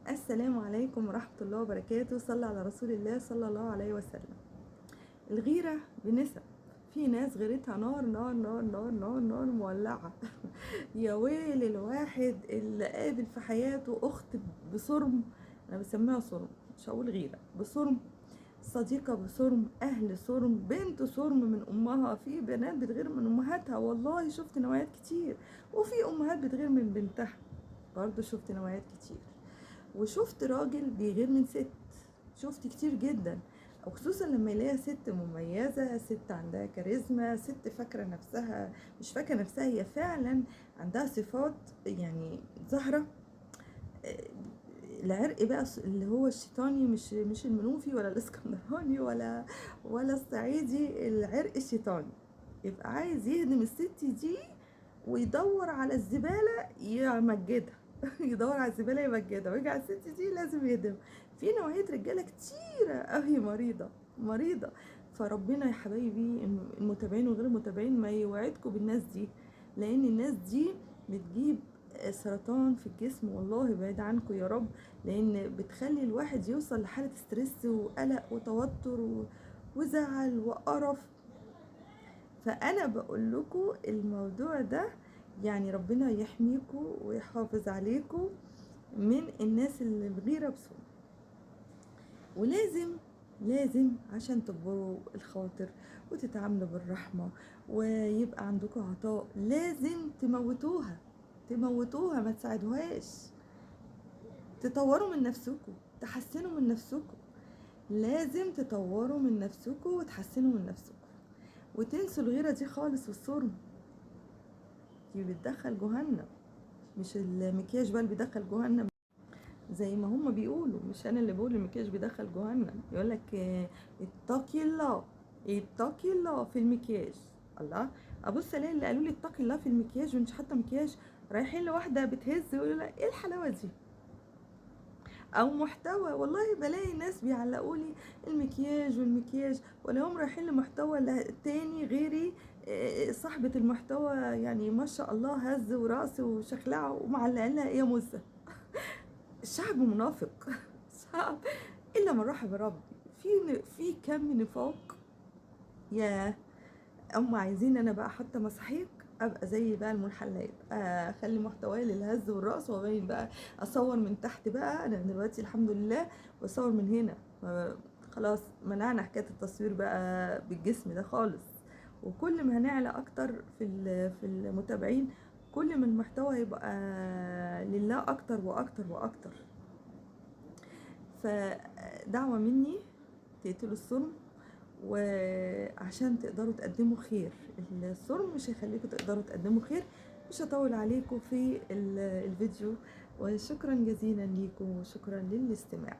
السلام عليكم ورحمة الله وبركاته. صلى على رسول الله صلى الله عليه وسلم. الغيرة بنسب. في ناس غيرتها نار نار نار نار نار نار مولعة. يا ويل الواحد اللي قابل في حياته أخت بصرم، أنا بسميها صرم مش هقول غيرة، بصرم، صديقة بصرم، أهل صرم، بنت صرم من أمها. في بنات بتغير من أمهاتها، والله شفت نوعيات كتير. وفي أمهات بتغير من بنتها، برضه شفت نوعيات كتير. وشفت راجل بيغير من ست، شفت كتير جدا. وخصوصا لما يلاقيها ست مميزة، ست عندها كاريزما، ست فاكرة نفسها، مش فاكرة نفسها، هي فعلا عندها صفات يعني ظاهرة. العرق بقى اللي هو الشيطاني، مش المنوفي ولا الاسكندراني ولا الصعيدي، العرق الشيطاني. يبقى عايز يهدم الست دي ويدور على الزبالة يمجدها. يدور على الزبالة يمجدها، ويجي على الست دي لازم يهدم. في نوعية رجالة كتيرة قوي مريضة مريضة. فربنا يا حبايبي المتابعين وغير المتابعين ما يوعدكم بالناس دي، لان الناس دي بتجيب سرطان في الجسم، والله بعيد عنكم يا رب. لان بتخلي الواحد يوصل لحالة ستريس وقلق وتوتر وزعل وقرف. فانا بقول لكم الموضوع ده يعني ربنا يحميكم ويحافظ عليكم من الناس اللي الغيرة بسوء. ولازم عشان تكبروا الخاطر وتتعاملوا بالرحمة ويبقى عندكم عطاء، لازم تموتوها، ما تساعدوهاش. تطوروا من نفسكم، تحسنوا من نفسكم. لازم تطوروا من نفسكم وتحسنوا من نفسكم، وتنسوا الغيرة دي خالص. والصرم دي بتدخل جهنم، مش المكياج بقى اللي بيدخل جهنم زي ما هم بيقولوا. مش انا اللي بقول المكياج بيدخل جهنم. يقولك اتقي الله، اتقي الله في المكياج. الله، ابص الاقي اللي قالوا لي اتقي الله في المكياج ومش حاطه مكياج رايحين لواحده بتهز ويقولوا لها ايه الحلاوه دي. او محتوى، والله بلاقي ناس بيعلقوا لي المكياج ولا هم رايحين لمحتوى تاني غيري. صاحبة المحتوى يعني ما شاء الله هز ورأس وشخلعه ومعلقين لها ايه يا موزة. الشعب منافق. شعب الا من رحم ربي. في كم نفاق. يا هم عايزين انا بقى حتى مسحيق ابقى زي بقى المنحلات، اخلي محتواي للهز والرقص وابين بقى، اصور من تحت بقى. انا دلوقتي الحمد لله بصور من هنا، خلاص منعنا حكايه التصوير بقى بالجسم ده خالص. وكل ما هنعلى اكتر في المتابعين، كل ما المحتوى يبقى لله اكتر واكتر واكتر. فدعوة مني تقتلوا الصرم، وعشان تقدروا تقدموا خير. الصرم مش هيخليكم تقدروا تقدموا خير. مش هطول عليكم في الفيديو، وشكرا جزيلا ليكم وشكرا للاستماع.